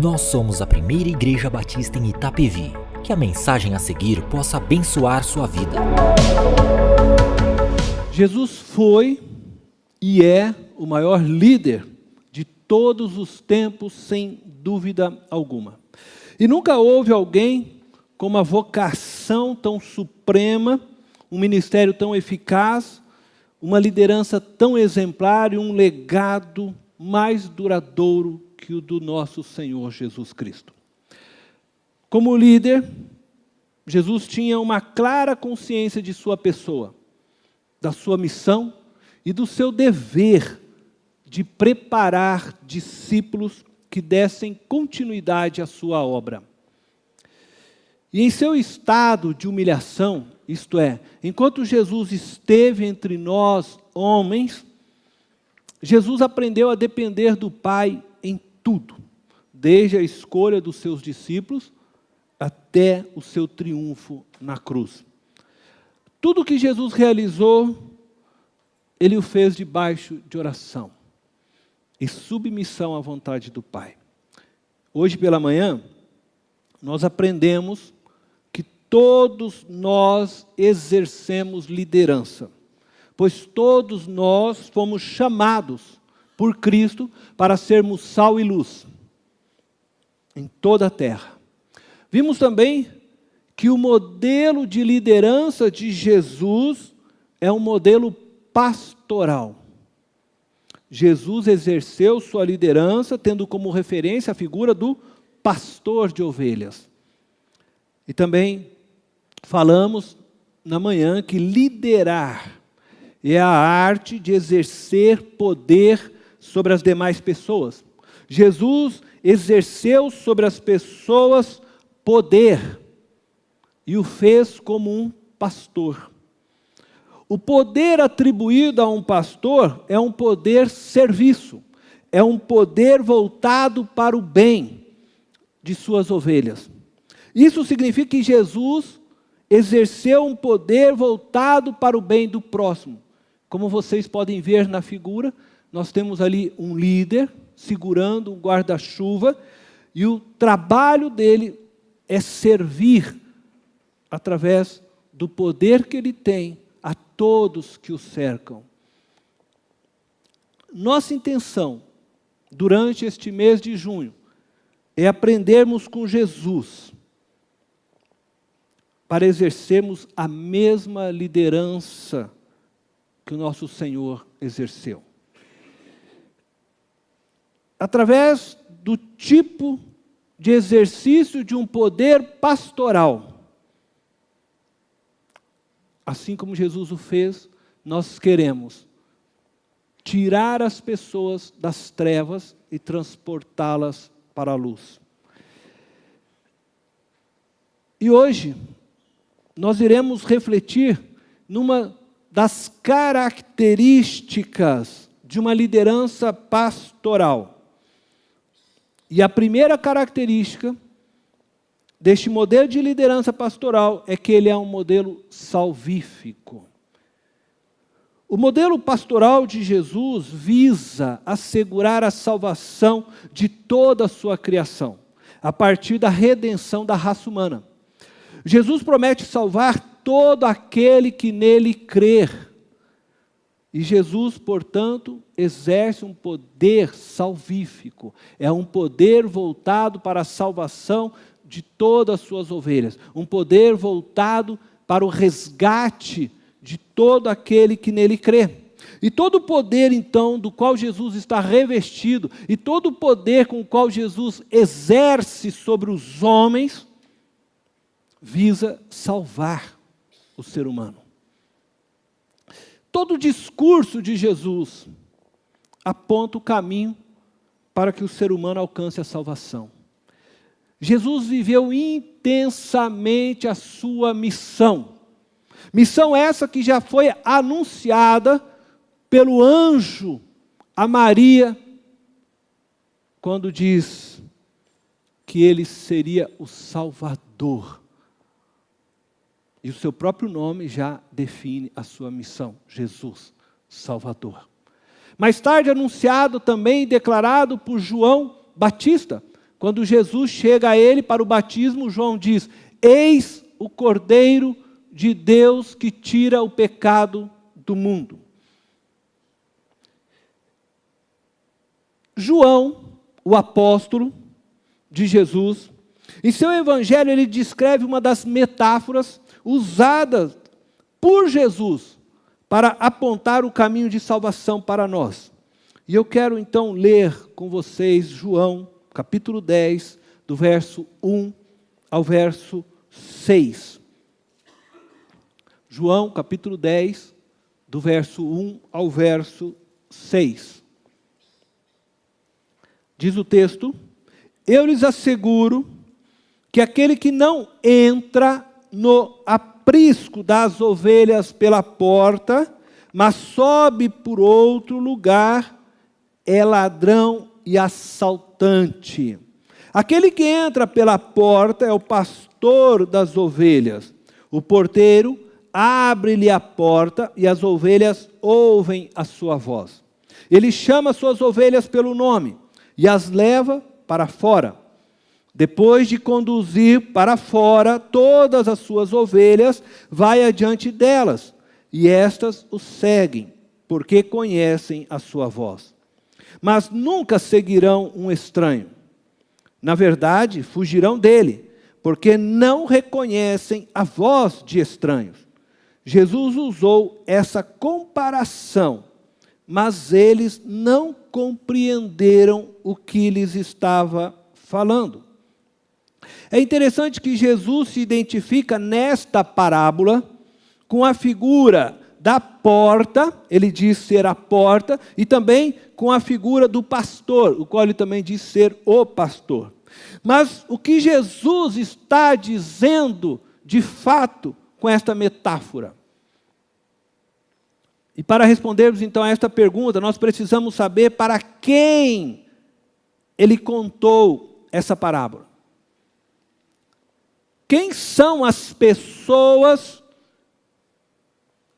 Nós somos a primeira igreja batista em Itapevi. Que a mensagem a seguir possa abençoar sua vida. Jesus foi e é o maior líder de todos os tempos, sem dúvida alguma. E nunca houve alguém com uma vocação tão suprema, um ministério tão eficaz, uma liderança tão exemplar e um legado mais duradouro que o do nosso Senhor Jesus Cristo. Como líder, Jesus tinha uma clara consciência de sua pessoa, da sua missão e do seu dever de preparar discípulos que dessem continuidade à sua obra. E em seu estado de humilhação, isto é, enquanto Jesus esteve entre nós, homens, Jesus aprendeu a depender do Pai em tudo, desde a escolha dos seus discípulos até o seu triunfo na cruz. Tudo que Jesus realizou, Ele o fez debaixo de oração e submissão à vontade do Pai. Hoje pela manhã, nós aprendemos que todos nós exercemos liderança, pois todos nós fomos chamados por Cristo para sermos sal e luz em toda a terra. Vimos também que o modelo de liderança de Jesus é um modelo pastoral. Jesus exerceu sua liderança tendo como referência a figura do pastor de ovelhas. E também falamos na manhã que liderar é a arte de exercer poder sobre as demais pessoas. Jesus exerceu sobre as pessoas poder e o fez como um pastor. O poder atribuído a um pastor é um poder serviço, é um poder voltado para o bem de suas ovelhas. Isso significa que Jesus exerceu um poder voltado para o bem do próximo. Como vocês podem ver na figura, nós temos ali um líder segurando um guarda-chuva e o trabalho dele é servir através do poder que ele tem a todos que o cercam. Nossa intenção durante este mês de junho é aprendermos com Jesus para exercermos a mesma liderança que o nosso Senhor exerceu. Através do tipo de exercício de um poder pastoral. Assim como Jesus o fez, nós queremos tirar as pessoas das trevas e transportá-las para a luz. E hoje, nós iremos refletir numa das características de uma liderança pastoral. E a primeira característica deste modelo de liderança pastoral é que ele é um modelo salvífico. O modelo pastoral de Jesus visa assegurar a salvação de toda a sua criação, a partir da redenção da raça humana. Jesus promete salvar todo aquele que nele crer. E Jesus, portanto, exerce um poder salvífico. É um poder voltado para a salvação de todas as suas ovelhas. Um poder voltado para o resgate de todo aquele que nele crê. E todo o poder, então, do qual Jesus está revestido, e todo o poder com o qual Jesus exerce sobre os homens, visa salvar o ser humano. Todo o discurso de Jesus aponta o caminho para que o ser humano alcance a salvação. Jesus viveu intensamente a sua missão. Missão essa que já foi anunciada pelo anjo a Maria, quando diz que ele seria o Salvador. E o seu próprio nome já define a sua missão, Jesus, Salvador. Mais tarde anunciado também e declarado por João Batista, quando Jesus chega a ele para o batismo, João diz: eis o Cordeiro de Deus que tira o pecado do mundo. João, o apóstolo de Jesus, em seu evangelho ele descreve uma das metáforas usadas por Jesus para apontar o caminho de salvação para nós. E eu quero então ler com vocês João, capítulo 10, do verso 1 ao verso 6. João, capítulo 10, do verso 1 ao verso 6. Diz o texto: eu lhes asseguro que aquele que não entra no aprisco das ovelhas pela porta, mas sobe por outro lugar, é ladrão e assaltante. Aquele que entra pela porta é o pastor das ovelhas. O porteiro abre-lhe a porta e as ovelhas ouvem a sua voz. Ele chama suas ovelhas pelo nome e as leva para fora. Depois de conduzir para fora todas as suas ovelhas, vai adiante delas, e estas o seguem, porque conhecem a sua voz. Mas nunca seguirão um estranho. Na verdade, fugirão dele, porque não reconhecem a voz de estranhos. Jesus usou essa comparação, mas eles não compreenderam o que lhes estava falando. É interessante que Jesus se identifica nesta parábola com a figura da porta, ele diz ser a porta, e também com a figura do pastor, o qual ele também diz ser o pastor. Mas o que Jesus está dizendo, de fato, com esta metáfora? E para respondermos então a esta pergunta, nós precisamos saber para quem ele contou essa parábola. Quem são as pessoas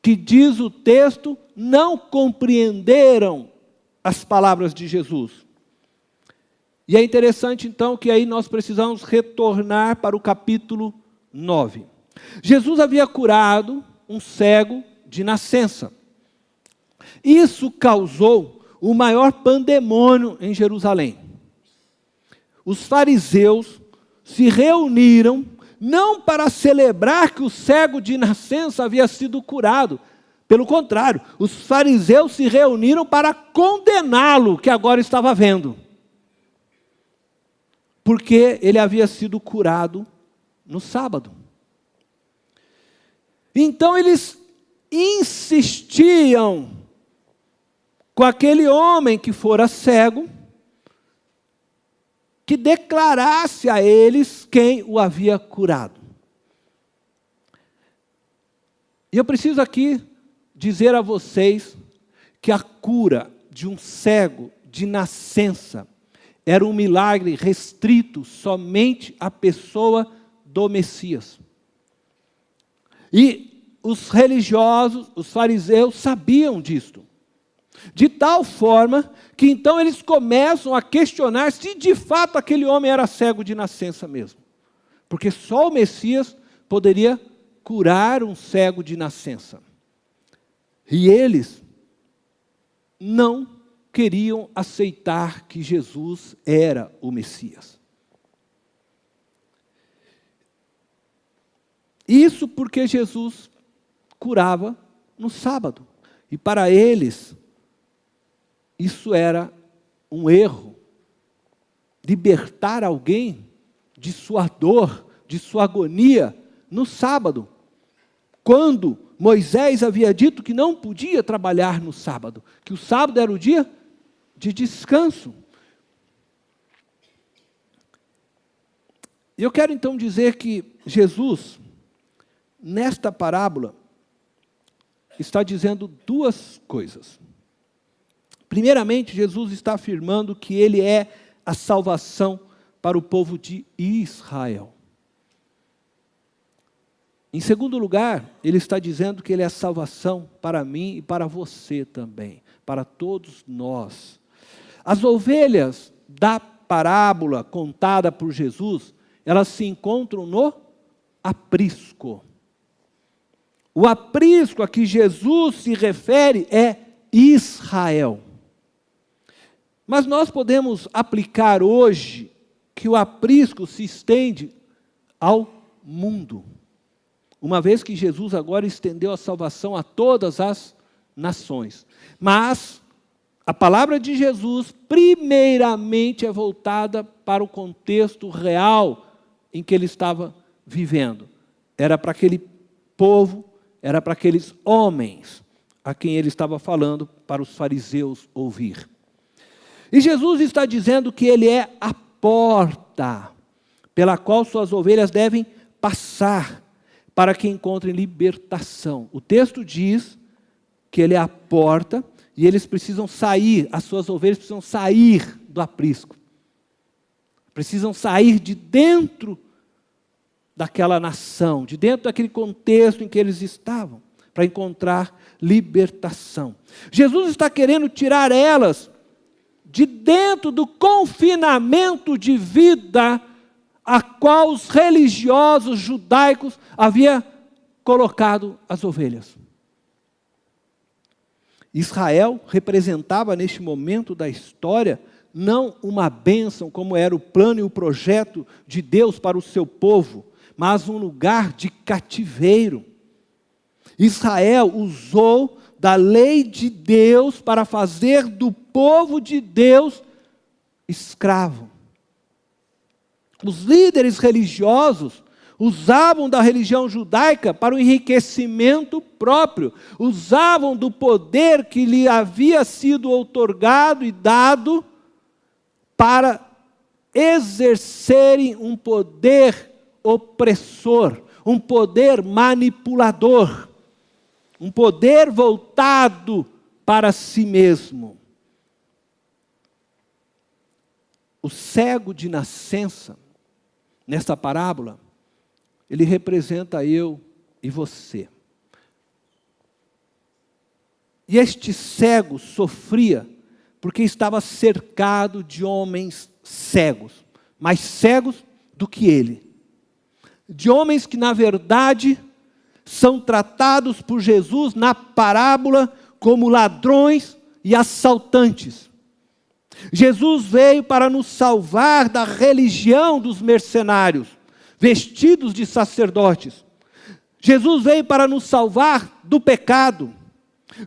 que, diz o texto, não compreenderam as palavras de Jesus? E é interessante então que aí nós precisamos retornar para o capítulo 9. Jesus havia curado um cego de nascença. Isso causou o maior pandemônio em Jerusalém. Os fariseus se reuniram não para celebrar que o cego de nascença havia sido curado. Pelo contrário, os fariseus se reuniram para condená-lo, que agora estava vendo. Porque ele havia sido curado no sábado. Então eles insistiam com aquele homem que fora cego, que declarasse a eles quem o havia curado. E eu preciso aqui dizer a vocês que a cura de um cego de nascença era um milagre restrito somente à pessoa do Messias. E os religiosos, os fariseus, sabiam disto. De tal forma que então eles começam a questionar se de fato aquele homem era cego de nascença mesmo. Porque só o Messias poderia curar um cego de nascença. E eles não queriam aceitar que Jesus era o Messias. Isso porque Jesus curava no sábado. E para eles, isso era um erro. Libertar alguém de sua dor, de sua agonia, no sábado. Quando Moisés havia dito que não podia trabalhar no sábado, que o sábado era o dia de descanso. E eu quero então dizer que Jesus, nesta parábola, está dizendo duas coisas. Primeiramente, Jesus está afirmando que ele é a salvação para o povo de Israel. Em segundo lugar, ele está dizendo que ele é a salvação para mim e para você também, para todos nós. As ovelhas da parábola contada por Jesus, elas se encontram no aprisco. O aprisco a que Jesus se refere é Israel. Mas nós podemos aplicar hoje que o aprisco se estende ao mundo, uma vez que Jesus agora estendeu a salvação a todas as nações. Mas a palavra de Jesus, primeiramente, é voltada para o contexto real em que ele estava vivendo. Era para aquele povo, era para aqueles homens a quem ele estava falando para os fariseus ouvir. E Jesus está dizendo que ele é a porta pela qual suas ovelhas devem passar para que encontrem libertação. O texto diz que ele é a porta e eles precisam sair, as suas ovelhas precisam sair do aprisco. Precisam sair de dentro daquela nação, de dentro daquele contexto em que eles estavam, para encontrar libertação. Jesus está querendo tirar elas de dentro do confinamento de vida a qual os religiosos judaicos haviam colocado as ovelhas. Israel representava neste momento da história não uma bênção como era o plano e o projeto de Deus para o seu povo, mas um lugar de cativeiro. Israel usou da lei de Deus para fazer do povo de Deus escravo. Os líderes religiosos usavam da religião judaica para o enriquecimento próprio, usavam do poder que lhe havia sido outorgado e dado para exercerem um poder opressor, um poder manipulador, um poder voltado para si mesmo. O cego de nascença, nesta parábola, ele representa eu e você. E este cego sofria porque estava cercado de homens cegos, mais cegos do que ele. De homens que, na verdade, são tratados por Jesus na parábola como ladrões e assaltantes. Jesus veio para nos salvar da religião dos mercenários, vestidos de sacerdotes. Jesus veio para nos salvar do pecado.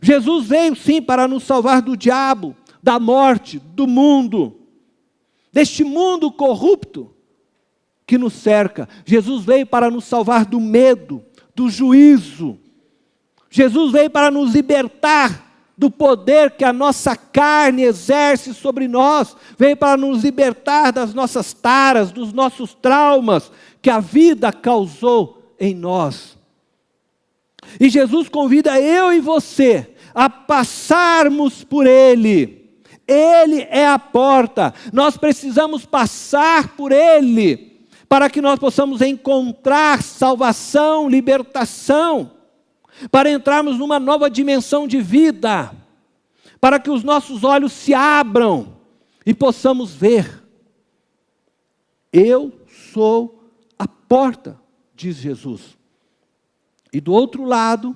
Jesus veio, sim, para nos salvar do diabo, da morte, do mundo, deste mundo corrupto que nos cerca. Jesus veio para nos salvar do medo, do juízo. Jesus veio para nos libertar do poder que a nossa carne exerce sobre nós. Veio para nos libertar das nossas taras, dos nossos traumas que a vida causou em nós. E Jesus convida eu e você a passarmos por Ele. Ele é a porta. Nós precisamos passar por Ele para que nós possamos encontrar salvação, libertação, para entrarmos numa nova dimensão de vida, para que os nossos olhos se abram e possamos ver. Eu sou a porta, diz Jesus. E do outro lado,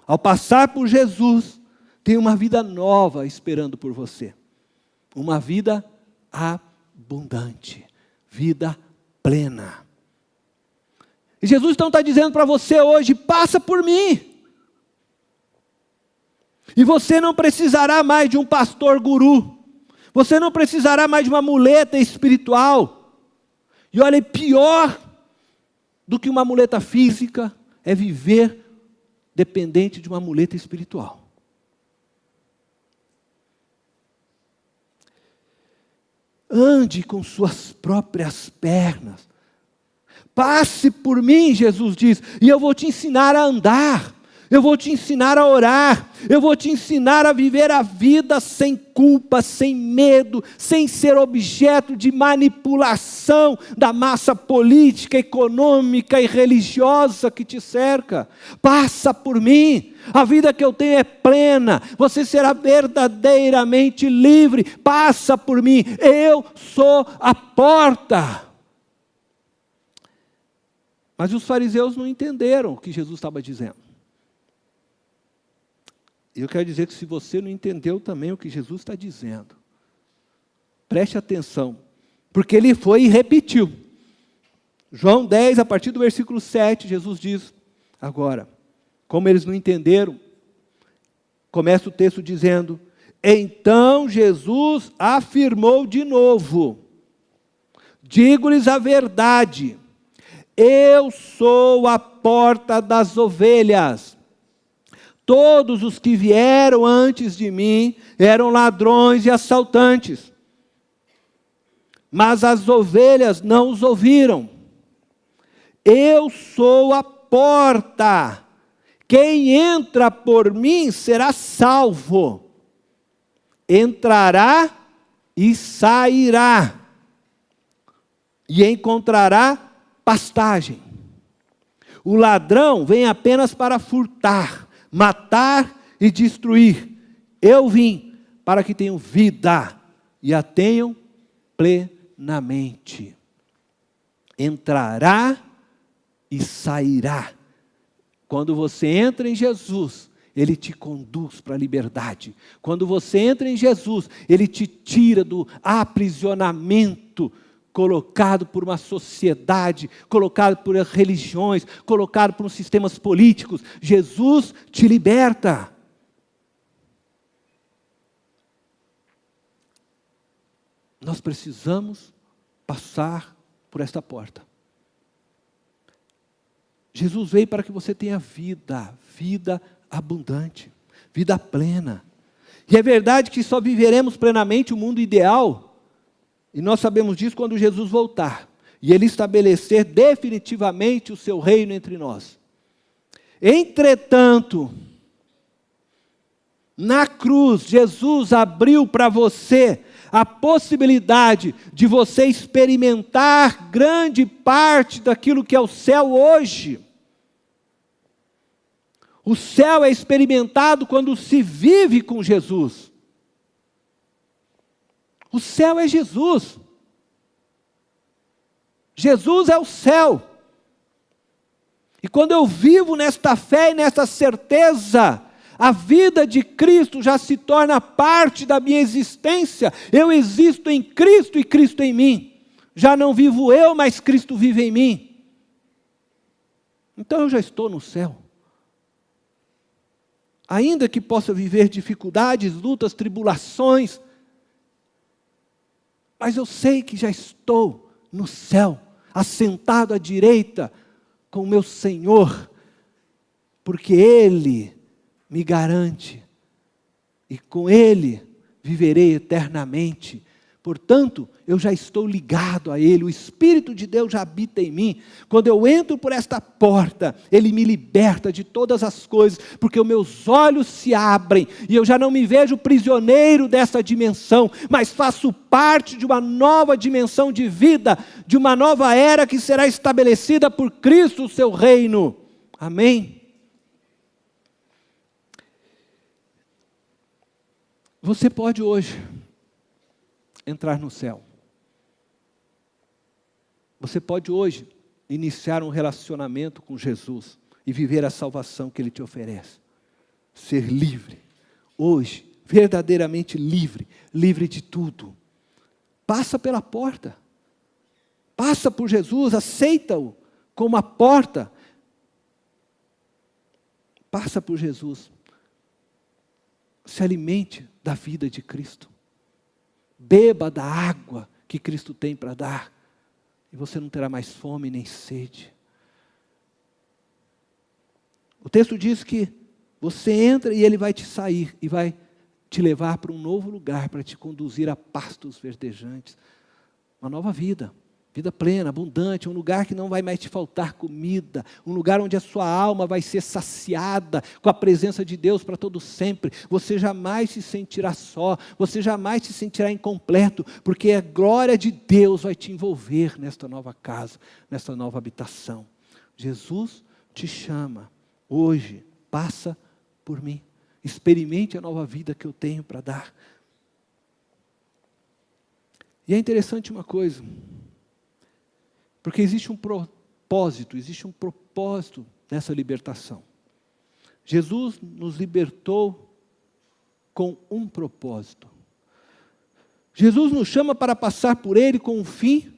ao passar por Jesus, tem uma vida nova esperando por você. Uma vida abundante, vida plena. E Jesus então está dizendo para você hoje, passa por mim. E você não precisará mais de um pastor guru. Você não precisará mais de uma muleta espiritual. E olha, pior do que uma muleta física é viver dependente de uma muleta espiritual. Ande com suas próprias pernas. Passe por mim, Jesus diz, e eu vou te ensinar a andar. Eu vou te ensinar a orar. Eu vou te ensinar a viver a vida sem culpa, sem medo, sem ser objeto de manipulação da massa política, econômica e religiosa que te cerca. Passa por mim. A vida que eu tenho é plena. Você será verdadeiramente livre. Passa por mim. Eu sou a porta. Mas os fariseus não entenderam o que Jesus estava dizendo. E eu quero dizer que se você não entendeu também o que Jesus está dizendo, preste atenção, porque ele foi e repetiu. João 10, a partir do versículo 7, Jesus diz, agora, como eles não entenderam, começa o texto dizendo, então Jesus afirmou de novo, digo-lhes a verdade, eu sou a porta das ovelhas. Todos os que vieram antes de mim eram ladrões e assaltantes. Mas as ovelhas não os ouviram. Eu sou a porta. Quem entra por mim será salvo. Entrará e sairá. E encontrará pastagem. O ladrão vem apenas para furtar, matar e destruir. Eu vim para que tenham vida e a tenham plenamente. Entrará e sairá. Quando você entra em Jesus, Ele te conduz para a liberdade. Quando você entra em Jesus, Ele te tira do aprisionamento colocado por uma sociedade, colocado por religiões, colocado por sistemas políticos. Jesus te liberta. Nós precisamos passar por esta porta. Jesus veio para que você tenha vida, vida abundante, vida plena. E é verdade que só viveremos plenamente o mundo ideal. E nós sabemos disso quando Jesus voltar. E Ele estabelecer definitivamente o seu reino entre nós. Entretanto, na cruz, Jesus abriu para você a possibilidade de você experimentar grande parte daquilo que é o céu hoje. O céu é experimentado quando se vive com Jesus. O céu é Jesus. Jesus é o céu. E quando eu vivo nesta fé e nesta certeza, a vida de Cristo já se torna parte da minha existência. Eu existo em Cristo e Cristo em mim. Já não vivo eu, mas Cristo vive em mim. Então eu já estou no céu. Ainda que possa viver dificuldades, lutas, tribulações, mas eu sei que já estou no céu, assentado à direita com o meu Senhor, porque Ele me garante, e com Ele viverei eternamente. Portanto, eu já estou ligado a Ele, o Espírito de Deus já habita em mim. Quando eu entro por esta porta, Ele me liberta de todas as coisas, porque os meus olhos se abrem, e eu já não me vejo prisioneiro dessa dimensão, mas faço parte de uma nova dimensão de vida, de uma nova era que será estabelecida por Cristo, o seu reino. Amém? Você pode hoje entrar no céu. Você pode hoje iniciar um relacionamento com Jesus e viver a salvação que Ele te oferece. Ser livre. Hoje, verdadeiramente livre. Livre de tudo. Passa pela porta. Passa por Jesus, aceita-o como a porta. Passa por Jesus. Se alimente da vida de Cristo. Beba da água que Cristo tem para dar. E você não terá mais fome nem sede. O texto diz que você entra e Ele vai te sair. E vai te levar para um novo lugar. Para te conduzir a pastos verdejantes. Uma nova vida. Vida plena, abundante, um lugar que não vai mais te faltar comida, um lugar onde a sua alma vai ser saciada com a presença de Deus para todo sempre. Você jamais se sentirá só, você jamais se sentirá incompleto, porque a glória de Deus vai te envolver nesta nova casa, nesta nova habitação. Jesus te chama hoje, passa por mim, experimente a nova vida que eu tenho para dar. E é interessante uma coisa, porque existe um propósito nessa libertação. Jesus nos libertou com um propósito. Jesus nos chama para passar por Ele com o fim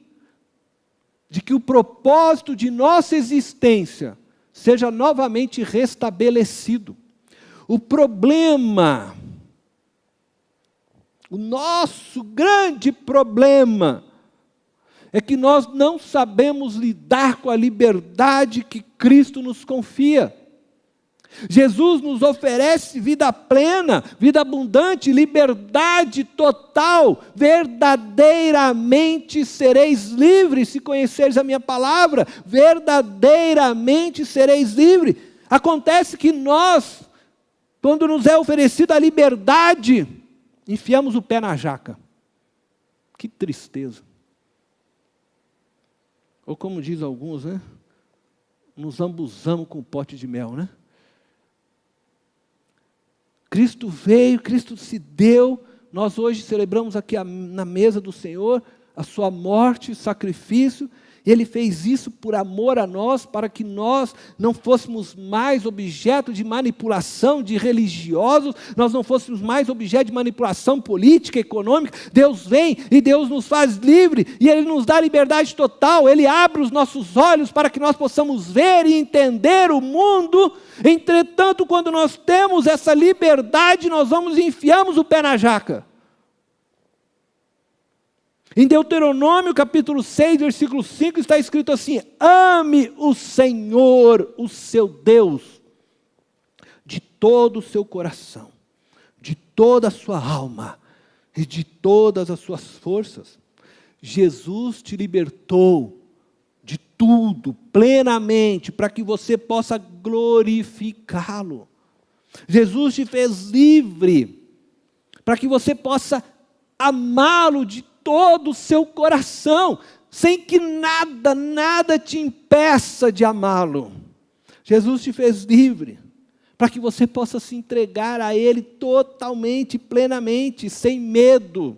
de que o propósito de nossa existência seja novamente restabelecido. O problema, o nosso grande problema, é que nós não sabemos lidar com a liberdade que Cristo nos confia. Jesus nos oferece vida plena, vida abundante, liberdade total. Verdadeiramente sereis livres, se conheceres a minha palavra, verdadeiramente sereis livres. Acontece que nós, quando nos é oferecida a liberdade, enfiamos o pé na jaca. Que tristeza. Ou como diz alguns, né? Nos ambuzamos com um pote de mel, né? Cristo veio, Cristo se deu. Nós hoje celebramos aqui na mesa do Senhor a sua morte, sacrifício. E Ele fez isso por amor a nós, para que nós não fôssemos mais objeto de manipulação de religiosos, nós não fôssemos mais objeto de manipulação política, econômica. Deus vem e Deus nos faz livre, e Ele nos dá liberdade total. Ele abre os nossos olhos para que nós possamos ver e entender o mundo. Entretanto, quando nós temos essa liberdade, nós vamos e enfiamos o pé na jaca. Em Deuteronômio capítulo 6, versículo 5, está escrito assim: ame o Senhor, o seu Deus, de todo o seu coração, de toda a sua alma e de todas as suas forças. Jesus te libertou de tudo, plenamente, para que você possa glorificá-lo. Jesus te fez livre, para que você possa amá-lo de todo o seu coração, sem que nada te impeça de amá-lo. Jesus te fez livre, para que você possa se entregar a Ele totalmente, plenamente, sem medo,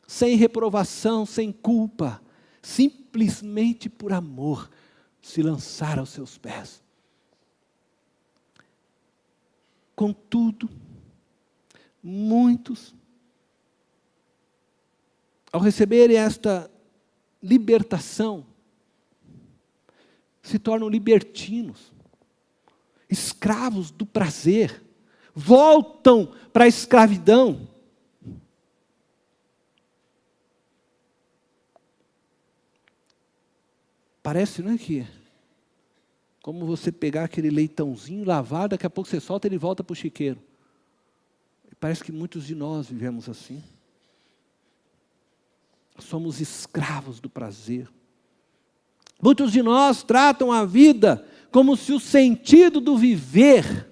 sem reprovação, sem culpa, simplesmente por amor, se lançar aos seus pés. Contudo, muitos, ao receberem esta libertação, se tornam libertinos, escravos do prazer, voltam para a escravidão. Parece, não é que? Como você pegar aquele leitãozinho, lavar, daqui a pouco você solta, ele volta para o chiqueiro. Parece que muitos de nós vivemos assim. Somos escravos do prazer. Muitos de nós tratam a vida como se o sentido do viver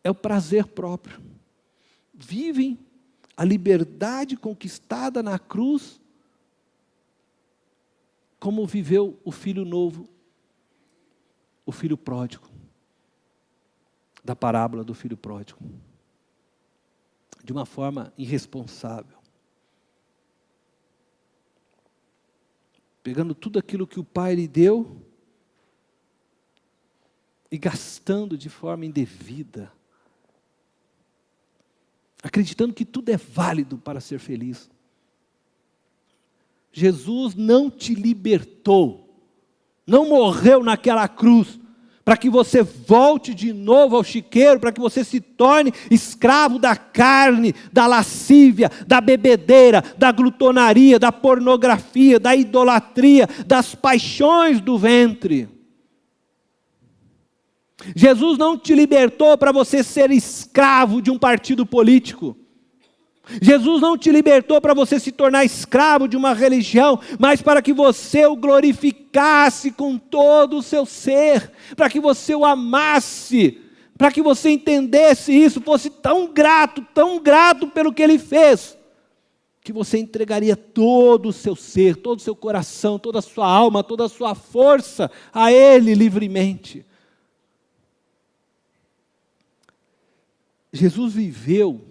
é o prazer próprio. Vivem a liberdade conquistada na cruz, como viveu o filho novo, o filho pródigo, da parábola do filho pródigo, de uma forma irresponsável. Pegando tudo aquilo que o pai lhe deu e gastando de forma indevida, acreditando que tudo é válido para ser feliz. Jesus não te libertou, não morreu naquela cruz, para que você volte de novo ao chiqueiro, para que você se torne escravo da carne, da lascívia, da bebedeira, da glutonaria, da pornografia, da idolatria, das paixões do ventre. Jesus não te libertou para você ser escravo de um partido político. Jesus não te libertou para você se tornar escravo de uma religião, mas para que você o glorificasse com todo o seu ser, para que você o amasse, para que você entendesse isso, fosse tão grato pelo que Ele fez, que você entregaria todo o seu ser, todo o seu coração, toda a sua alma, toda a sua força a Ele livremente. Jesus viveu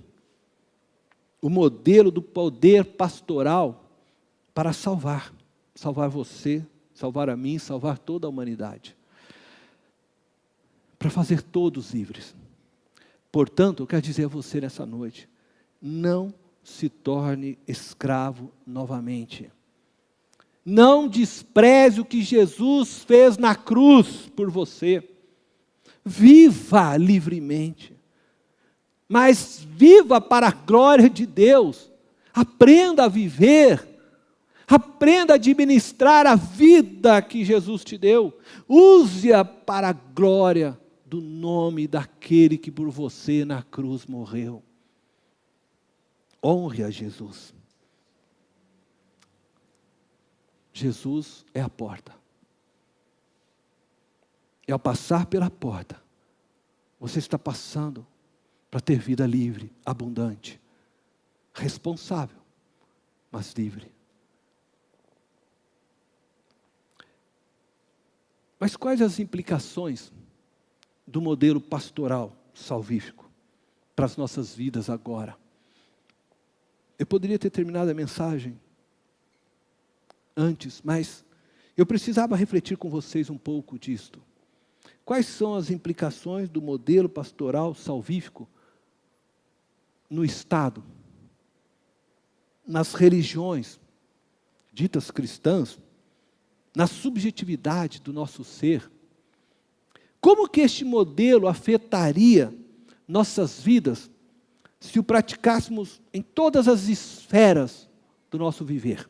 o modelo do poder pastoral para salvar você, salvar a mim, salvar toda a humanidade, para fazer todos livres. Portanto, eu quero dizer a você nessa noite, não se torne escravo novamente. Não despreze o que Jesus fez na cruz por você. Viva livremente. Mas viva para a glória de Deus. Aprenda a viver. Aprenda a administrar a vida que Jesus te deu. Use-a para a glória do nome daquele que por você na cruz morreu. Honre a Jesus. Jesus é a porta. E ao passar pela porta, você está passando para ter vida livre, abundante, responsável, mas livre. Mas quais as implicações do modelo pastoral salvífico para as nossas vidas agora? Eu poderia ter terminado a mensagem antes, mas eu precisava refletir com vocês um pouco disto. Quais são as implicações do modelo pastoral salvífico no Estado, nas religiões ditas cristãs, na subjetividade do nosso ser? Como que este modelo afetaria nossas vidas se o praticássemos em todas as esferas do nosso viver?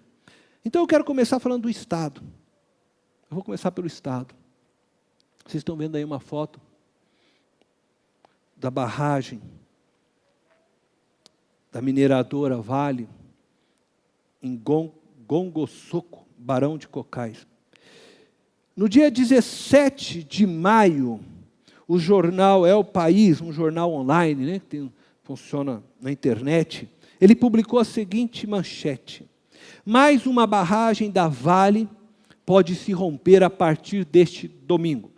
Então eu quero começar falando do Estado. Eu vou começar pelo Estado. Vocês estão vendo aí uma foto da barragem da mineradora Vale, em Gongoçoco, Barão de Cocais. No dia 17 de maio, o jornal É o País, um jornal online, né, que funciona na internet, ele publicou a seguinte manchete: mais uma barragem da Vale pode se romper a partir deste domingo.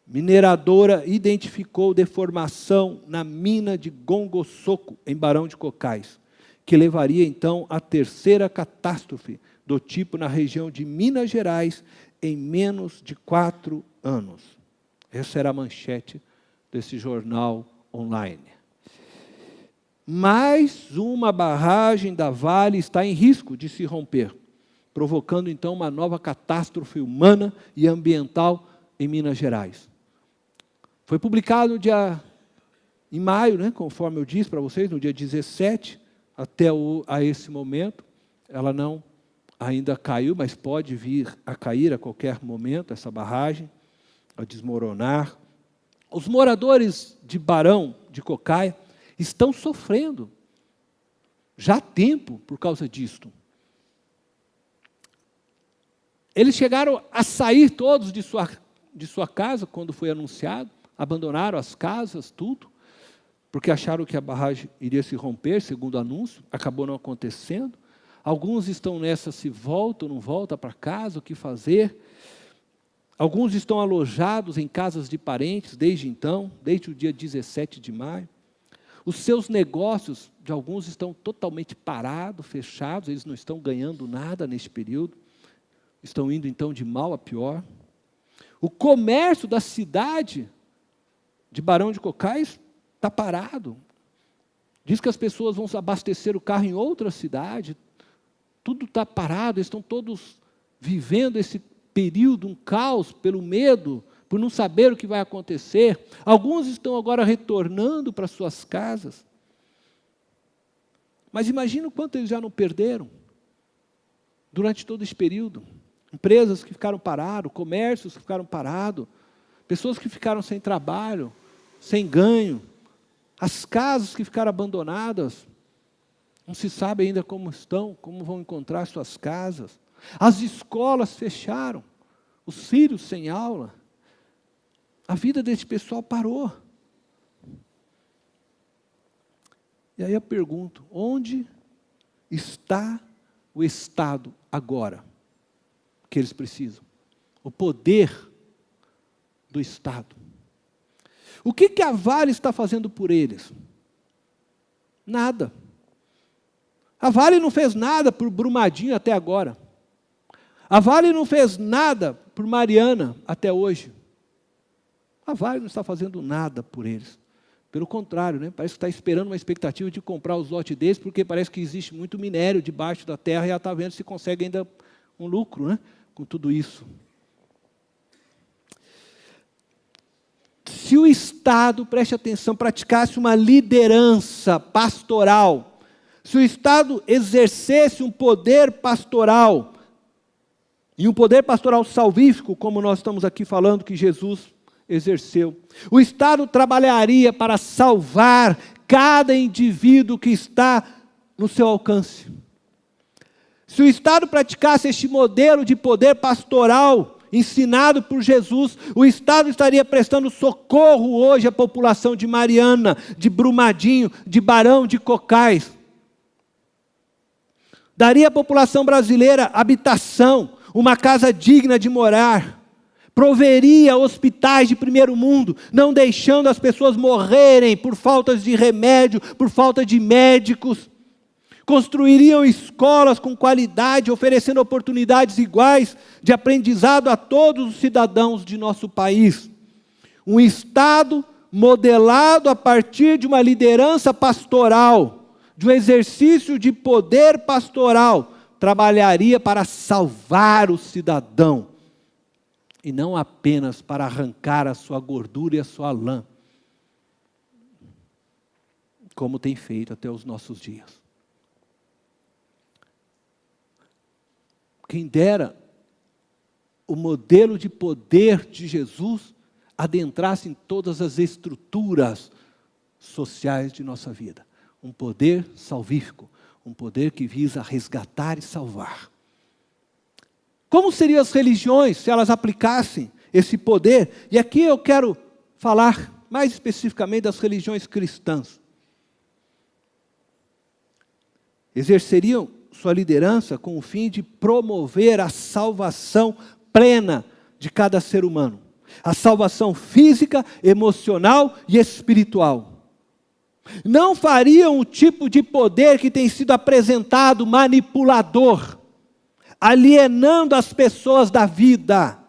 Mineradora identificou deformação na mina de Gongoçoco, em Barão de Cocais, que levaria então à terceira catástrofe do tipo na região de Minas Gerais em menos de 4 anos. Essa era a manchete desse jornal online. Mais uma barragem da Vale está em risco de se romper, provocando então uma nova catástrofe humana e ambiental em Minas Gerais. Foi publicado em maio, né, conforme eu disse para vocês, no dia 17, a esse momento. Ela não ainda caiu, mas pode vir a cair a qualquer momento, essa barragem, a desmoronar. Os moradores de Barão de Cocais estão sofrendo já há tempo por causa disto. Eles chegaram a sair todos de sua casa quando foi anunciado, abandonaram as casas, tudo, porque acharam que a barragem iria se romper, segundo o anúncio, acabou não acontecendo. Alguns estão nessa, se voltam, não voltam para casa, o que fazer. Alguns estão alojados em casas de parentes desde então, desde o dia 17 de maio. Os seus negócios de alguns estão totalmente parados, fechados, eles não estão ganhando nada neste período. Estão indo então de mal a pior. O comércio da cidade de Barão de Cocais está parado. Diz que as pessoas vão abastecer o carro em outra cidade. Tudo está parado, eles estão todos vivendo esse período, um caos, pelo medo, por não saber o que vai acontecer. Alguns estão agora retornando para suas casas. Mas imagina o quanto eles já não perderam durante todo esse período. Empresas que ficaram paradas, comércios que ficaram parados, pessoas que ficaram sem trabalho, sem ganho, as casas que ficaram abandonadas. Não se sabe ainda como estão, como vão encontrar suas casas. As escolas fecharam, os filhos sem aula. A vida desse pessoal parou. E aí eu pergunto, onde está o Estado agora que eles precisam? O poder do Estado. O que a Vale está fazendo por eles? Nada. A Vale não fez nada por Brumadinho até agora. A Vale não fez nada por Mariana até hoje. A Vale não está fazendo nada por eles. Pelo contrário, né? Parece que está esperando uma expectativa de comprar os lotes deles, porque parece que existe muito minério debaixo da terra e ela está vendo se consegue ainda um lucro, né? Com tudo isso. Se o Estado, preste atenção, praticasse uma liderança pastoral, se o Estado exercesse um poder pastoral, e um poder pastoral salvífico, como nós estamos aqui falando que Jesus exerceu, o Estado trabalharia para salvar cada indivíduo que está no seu alcance. Se o Estado praticasse este modelo de poder pastoral ensinado por Jesus, o Estado estaria prestando socorro hoje à população de Mariana, de Brumadinho, de Barão de Cocais. Daria à população brasileira habitação, uma casa digna de morar. Proveria hospitais de primeiro mundo, não deixando as pessoas morrerem por falta de remédio, por falta de médicos. Construiriam escolas com qualidade, oferecendo oportunidades iguais de aprendizado a todos os cidadãos de nosso país. Um Estado modelado a partir de uma liderança pastoral, de um exercício de poder pastoral, trabalharia para salvar o cidadão, e não apenas para arrancar a sua gordura e a sua lã, como tem feito até os nossos dias. Quem dera o modelo de poder de Jesus adentrasse em todas as estruturas sociais de nossa vida. Um poder salvífico, um poder que visa resgatar e salvar. Como seriam as religiões se elas aplicassem esse poder? E aqui eu quero falar mais especificamente das religiões cristãs. Exerceriam sua liderança com o fim de promover a salvação plena de cada ser humano. A salvação física, emocional e espiritual. Não fariam o tipo de poder que tem sido apresentado, manipulador, alienando as pessoas da vida,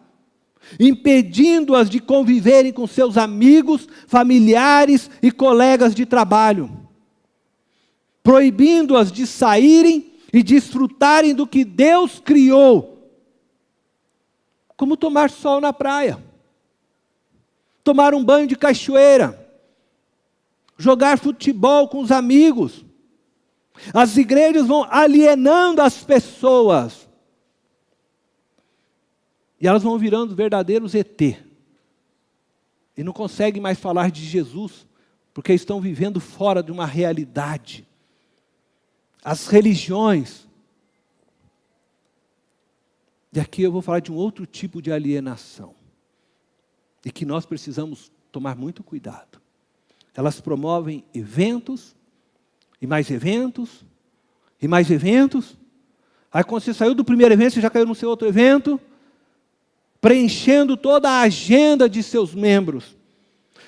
impedindo-as de conviverem com seus amigos, familiares e colegas de trabalho, proibindo-as de saírem e desfrutarem do que Deus criou, como tomar sol na praia, tomar um banho de cachoeira, jogar futebol com os amigos. As igrejas vão alienando as pessoas, e elas vão virando verdadeiros ET, e não conseguem mais falar de Jesus, porque estão vivendo fora de uma realidade. As religiões, e aqui eu vou falar de um outro tipo de alienação, e que nós precisamos tomar muito cuidado. Elas promovem eventos, e mais eventos, e mais eventos. Aí quando você saiu do primeiro evento, você já caiu no seu outro evento, preenchendo toda a agenda de seus membros,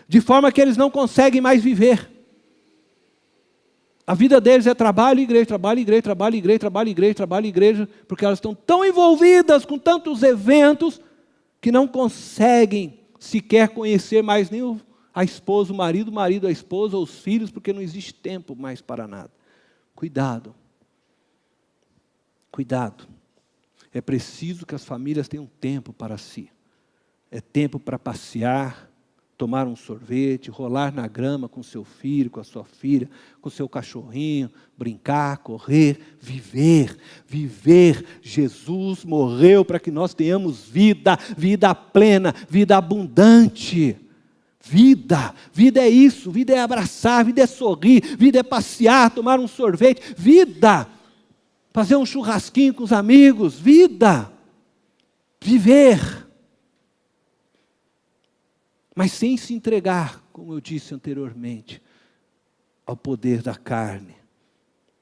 de forma que eles não conseguem mais viver. A vida deles é trabalho, igreja, trabalho, igreja, trabalho, igreja, trabalho, igreja, trabalho, igreja, porque elas estão tão envolvidas com tantos eventos, que não conseguem sequer conhecer mais nem a esposa, o marido a esposa, ou os filhos, porque não existe tempo mais para nada. Cuidado. Cuidado. É preciso que as famílias tenham tempo para si. É tempo para passear, tomar um sorvete, rolar na grama com seu filho, com a sua filha, com seu cachorrinho, brincar, correr, viver, viver. Jesus morreu para que nós tenhamos vida, vida plena, vida abundante. Vida, vida é isso, vida é abraçar, vida é sorrir, vida é passear, tomar um sorvete, vida, fazer um churrasquinho com os amigos, vida, viver, mas sem se entregar, como eu disse anteriormente, ao poder da carne,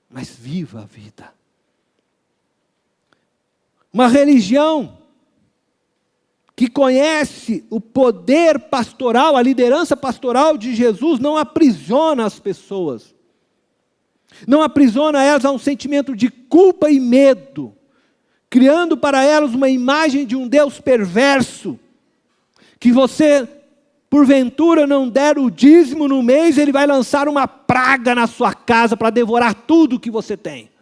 mas viva a vida. Uma religião que conhece o poder pastoral, a liderança pastoral de Jesus, não aprisiona as pessoas. Não aprisiona elas a um sentimento de culpa e medo, criando para elas uma imagem de um Deus perverso, que você, porventura, não der o dízimo no mês, Ele vai lançar uma praga na sua casa para devorar tudo que você tem.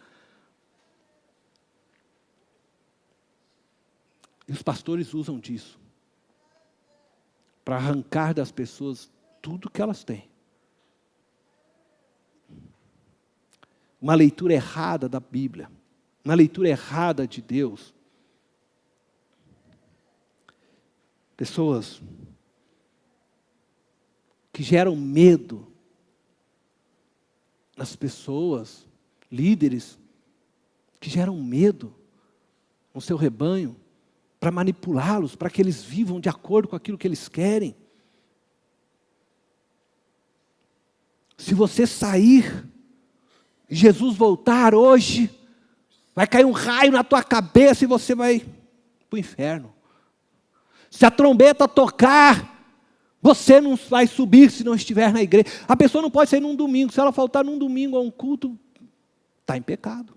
E os pastores usam disso para arrancar das pessoas tudo que elas têm. Uma leitura errada da Bíblia, uma leitura errada de Deus. Pessoas que geram medo nas pessoas, líderes que geram medo no seu rebanho, para manipulá-los, para que eles vivam de acordo com aquilo que eles querem. Se você sair, e Jesus voltar hoje, vai cair um raio na tua cabeça e você vai para o inferno. Se a trombeta tocar, você não vai subir se não estiver na igreja. A pessoa não pode sair num domingo, se ela faltar num domingo a um culto, está em pecado.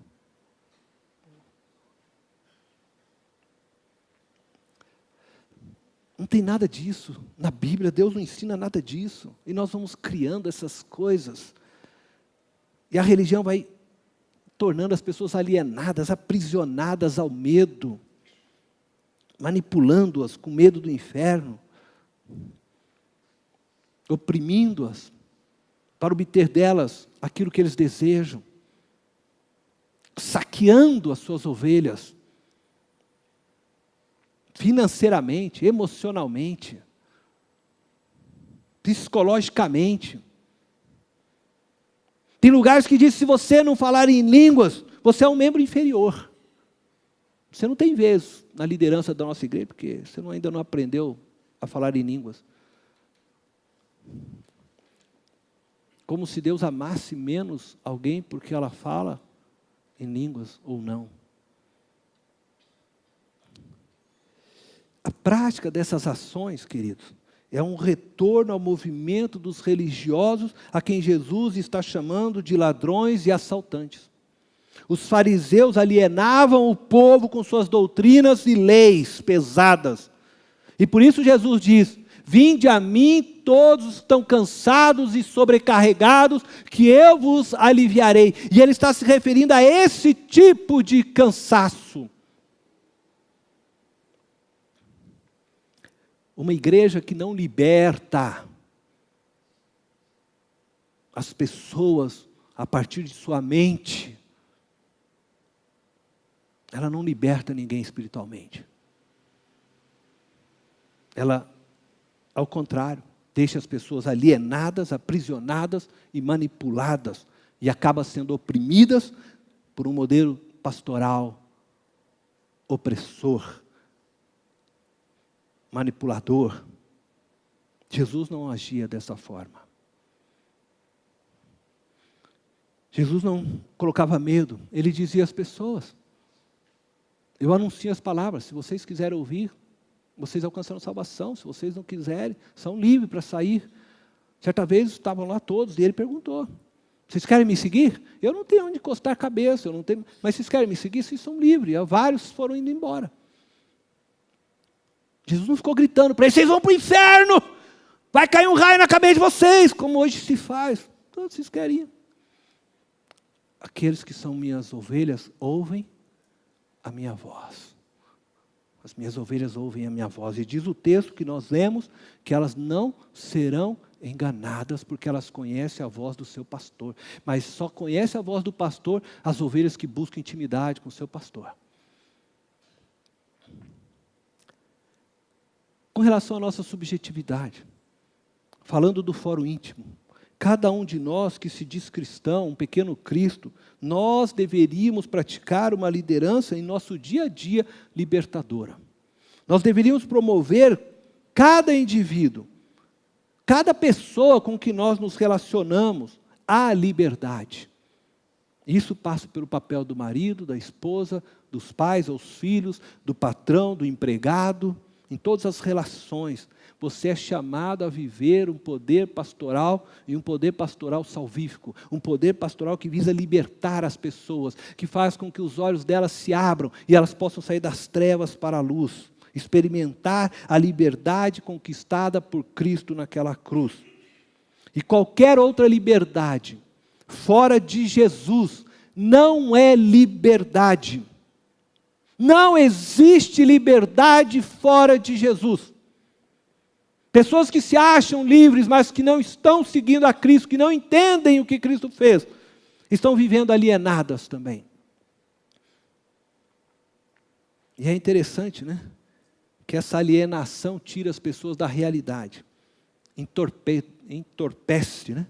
Não tem nada disso. Na Bíblia, Deus não ensina nada disso. E nós vamos criando essas coisas. E a religião vai tornando as pessoas alienadas, aprisionadas ao medo, manipulando-as com medo do inferno, oprimindo-as, para obter delas aquilo que eles desejam, saqueando as suas ovelhas, financeiramente, emocionalmente, psicologicamente. Tem lugares que diz, se você não falar em línguas, você é um membro inferior. Você não tem vez na liderança da nossa igreja, porque você ainda não aprendeu a falar em línguas. Como se Deus amasse menos alguém porque ela fala em línguas ou não. A prática dessas ações, queridos, é um retorno ao movimento dos religiosos a quem Jesus está chamando de ladrões e assaltantes. Os fariseus alienavam o povo com suas doutrinas e leis pesadas. E por isso Jesus diz, vinde a mim todos estão cansados e sobrecarregados, que eu vos aliviarei. E ele está se referindo a esse tipo de cansaço. Uma igreja que não liberta as pessoas a partir de sua mente, ela não liberta ninguém espiritualmente. Ela, ao contrário, deixa as pessoas alienadas, aprisionadas e manipuladas, e acaba sendo oprimidas por um modelo pastoral opressor, manipulador. Jesus não agia dessa forma. Jesus não colocava medo, ele dizia às pessoas, eu anuncio as palavras, se vocês quiserem ouvir, vocês alcançaram salvação, se vocês não quiserem, são livres para sair. Certa vez estavam lá todos, e ele perguntou, vocês querem me seguir? Eu não tenho onde encostar a cabeça, eu não tenho, mas vocês querem me seguir? Vocês são livres, e vários foram indo embora. Jesus não ficou gritando para eles, vocês vão para o inferno, vai cair um raio na cabeça de vocês, como hoje se faz. Todos vocês querem. Aqueles que são minhas ovelhas ouvem a minha voz. As minhas ovelhas ouvem a minha voz. E diz o texto que nós lemos, que elas não serão enganadas, porque elas conhecem a voz do seu pastor. Mas só conhece a voz do pastor as ovelhas que buscam intimidade com o seu pastor. Com relação à nossa subjetividade, falando do fórum íntimo, cada um de nós que se diz cristão, um pequeno Cristo, nós deveríamos praticar uma liderança em nosso dia a dia libertadora. Nós deveríamos promover cada indivíduo, cada pessoa com que nós nos relacionamos, à liberdade. Isso passa pelo papel do marido, da esposa, dos pais aos filhos, do patrão, do empregado, em todas as relações. Você é chamado a viver um poder pastoral e um poder pastoral salvífico, um poder pastoral que visa libertar as pessoas, que faz com que os olhos delas se abram e elas possam sair das trevas para a luz, experimentar a liberdade conquistada por Cristo naquela cruz. E qualquer outra liberdade fora de Jesus não é liberdade. Não existe liberdade fora de Jesus. Pessoas que se acham livres, mas que não estão seguindo a Cristo, que não entendem o que Cristo fez, estão vivendo alienadas também. E é interessante, né? Que essa alienação tira as pessoas da realidade, entorpece, né?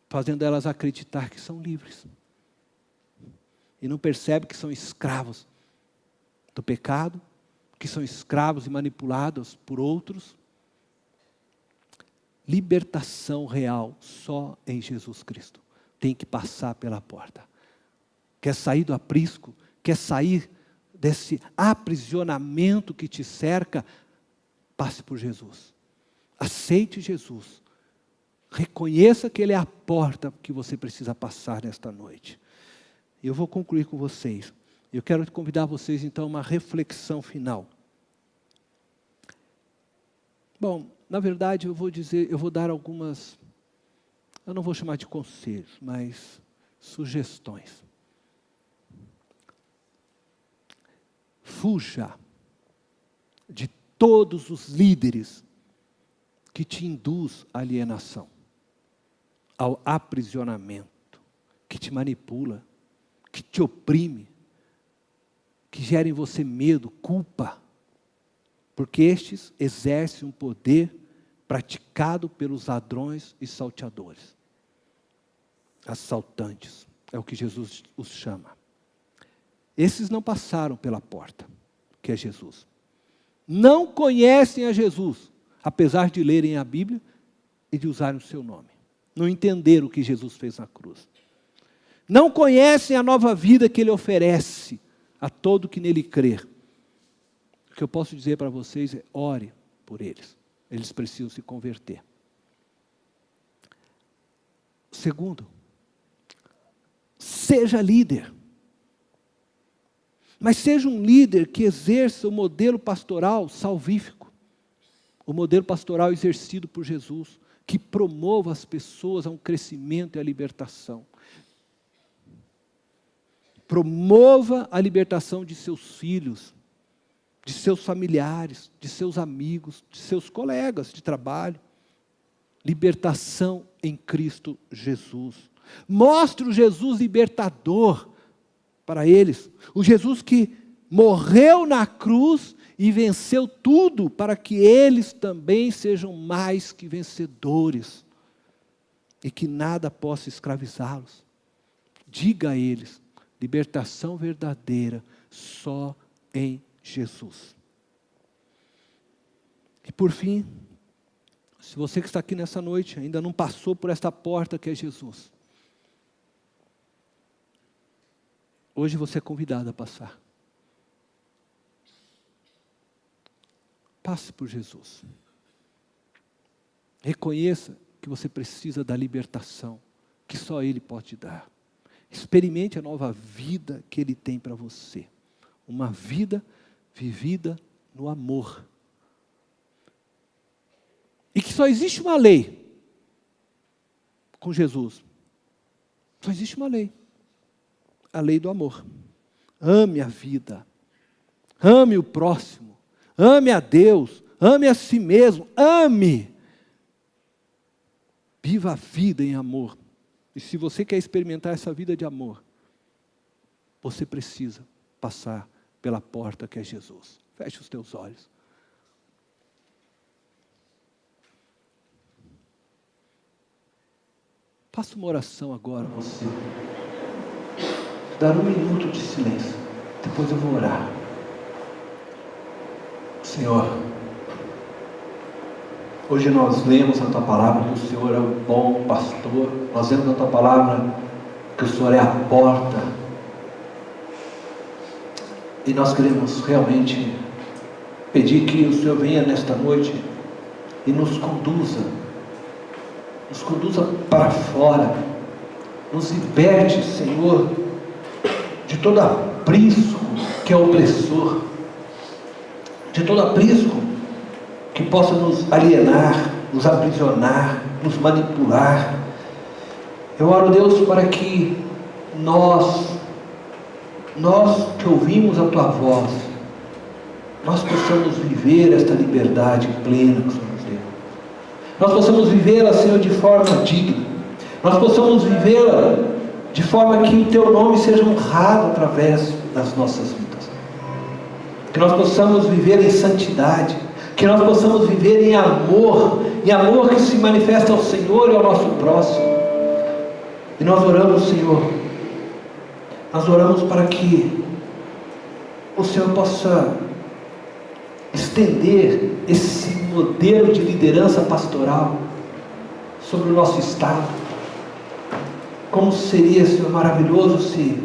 Fazendo elas acreditar que são livres. E não percebe que são escravos do pecado, que são escravos e manipulados por outros. Libertação real só em Jesus Cristo. Tem que passar pela porta. Quer sair do aprisco? Quer sair desse aprisionamento que te cerca? Passe por Jesus. Aceite Jesus. Reconheça que Ele é a porta que você precisa passar nesta noite. Eu vou concluir com vocês. Eu quero convidar vocês então a uma reflexão final. Bom, na verdade eu vou dar algumas, eu não vou chamar de conselhos, mas sugestões. Fuja de todos os líderes que te induz à alienação, ao aprisionamento, que te manipula, que te oprime, que gera em você medo, culpa, porque estes exercem um poder praticado pelos ladrões e salteadores, assaltantes, é o que Jesus os chama. Esses não passaram pela porta, que é Jesus. Não conhecem a Jesus, apesar de lerem a Bíblia e de usarem o seu nome. Não entenderam o que Jesus fez na cruz. Não conhecem a nova vida que Ele oferece a todo que nele crer. O que eu posso dizer para vocês é: ore por eles. Eles precisam se converter. Segundo, seja líder. Mas seja um líder que exerça o modelo pastoral salvífico. O modelo pastoral exercido por Jesus, que promova as pessoas a um crescimento e a libertação. Promova a libertação de seus filhos, de seus familiares, de seus amigos, de seus colegas de trabalho. Libertação em Cristo Jesus. Mostre o Jesus libertador para eles. O Jesus que morreu na cruz e venceu tudo para que eles também sejam mais que vencedores. E que nada possa escravizá-los. Diga a eles: libertação verdadeira só em Jesus. E por fim, se você que está aqui nessa noite ainda não passou por esta porta que é Jesus, hoje você é convidado a passar. Passe por Jesus. Reconheça que você precisa da libertação que só Ele pode te dar. Experimente a nova vida que Ele tem para você. Uma vida vivida no amor. E que só existe uma lei com Jesus. Só existe uma lei. A lei do amor. Ame a vida. Ame o próximo. Ame a Deus. Ame a si mesmo. Ame. Viva a vida em amor. E se você quer experimentar essa vida de amor, você precisa passar pela porta que é Jesus. Feche os teus olhos. Faça uma oração agora, você. Dar 1 minuto de silêncio. Depois eu vou orar. Senhor, hoje nós lemos na Tua palavra que o Senhor é o bom pastor. Nós lemos na Tua palavra que o Senhor é a porta. E nós queremos realmente pedir que o Senhor venha nesta noite e nos conduza para fora, nos liberte, Senhor, de todo aprisco que é opressor, de todo aprisco que possa nos alienar, nos aprisionar, nos manipular. Eu oro, Deus, para que nós que ouvimos a Tua voz, nós possamos viver esta liberdade plena que o Senhor nos deu. Nós possamos vivê-la, Senhor, de forma digna. Nós possamos vivê-la de forma que o Teu nome seja honrado através das nossas vidas. Que nós possamos viver em santidade. Que nós possamos viver em amor que se manifesta ao Senhor e ao nosso próximo. E nós oramos, Senhor, para que o Senhor possa estender esse modelo de liderança pastoral sobre o nosso estado. Como seria, Senhor, maravilhoso se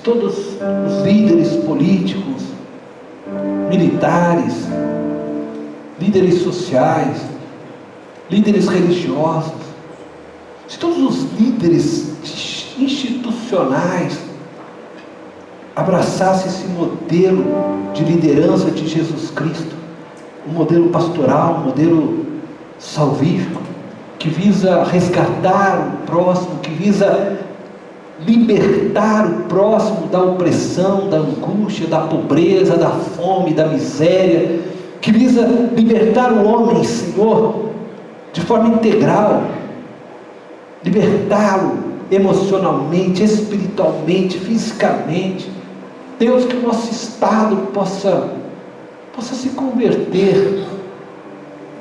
todos os líderes políticos, militares, líderes sociais, líderes religiosos, se todos os líderes institucionais abraçassem esse modelo de liderança de Jesus Cristo, um modelo pastoral, um modelo salvífico, que visa resgatar o próximo, que visa libertar o próximo da opressão, da angústia, da pobreza, da fome, da miséria, que visa libertar o homem, Senhor, de forma integral, libertá-lo emocionalmente, espiritualmente, fisicamente. Deus, que o nosso estado possa se converter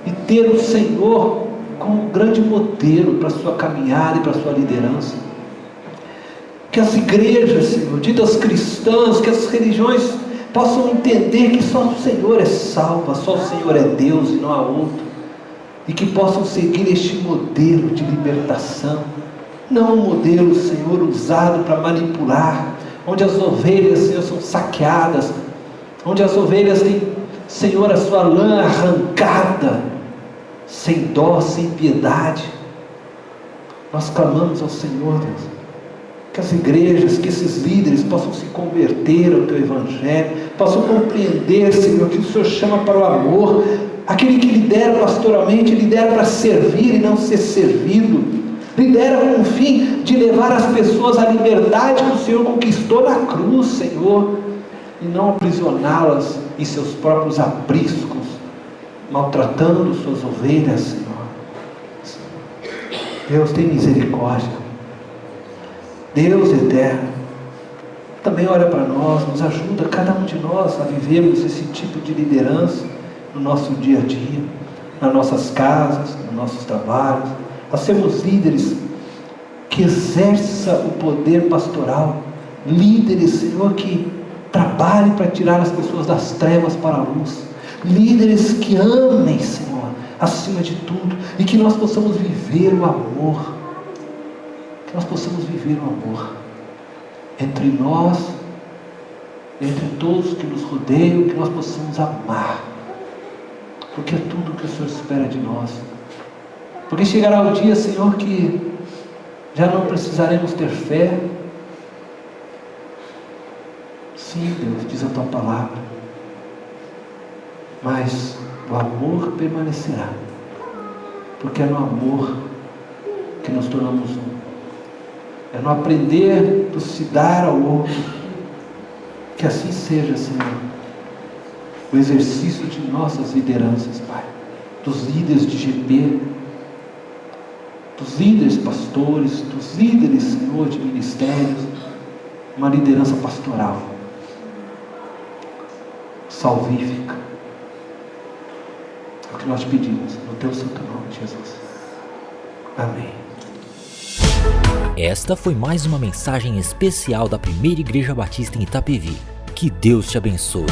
e ter o Senhor como um grande modelo para a sua caminhada e para a sua liderança. Que as igrejas, Senhor, ditas cristãs, que as religiões possam entender que só o Senhor é salvo, só o Senhor é Deus e não há outro. E que possam seguir este modelo de libertação, não um modelo, Senhor, usado para manipular, onde as ovelhas, Senhor, são saqueadas, onde as ovelhas têm, Senhor, a sua lã arrancada, sem dó, sem piedade. Nós clamamos ao Senhor, Deus, que as igrejas, que esses líderes possam se converter ao Teu Evangelho, possam compreender, Senhor, que o Senhor chama para o amor. Aquele que lidera pastoralmente, lidera para servir e não ser servido, lidera com o fim de levar as pessoas à liberdade que o Senhor conquistou na cruz, Senhor, e não aprisioná-las em seus próprios apriscos, maltratando suas ovelhas, Senhor. Deus, tem misericórdia. Deus eterno, também olha para nós, nos ajuda, cada um de nós, a vivermos esse tipo de liderança no nosso dia a dia, nas nossas casas, nos nossos trabalhos, a sermos líderes que exerçam o poder pastoral, líderes, Senhor, que trabalhem para tirar as pessoas das trevas para a luz, líderes que amem, Senhor, acima de tudo, e que nós possamos viver o amor, que nós possamos viver o amor entre nós, entre todos que nos rodeiam, que nós possamos amar, porque é tudo o que o Senhor espera de nós. Porque chegará o dia, Senhor, que já não precisaremos ter fé. Sim, Deus, diz a Tua palavra, mas o amor permanecerá, porque é no amor que nos tornamos um, é no aprender do se dar ao outro. Que assim seja, Senhor, o exercício de nossas lideranças, Pai, dos líderes de GP, dos líderes pastores, dos líderes, Senhor, de ministérios, uma liderança pastoral, salvífica. É o que nós pedimos, no Teu santo nome, Jesus. Amém. Esta foi mais uma mensagem especial da Primeira Igreja Batista em Itapevi. Que Deus te abençoe.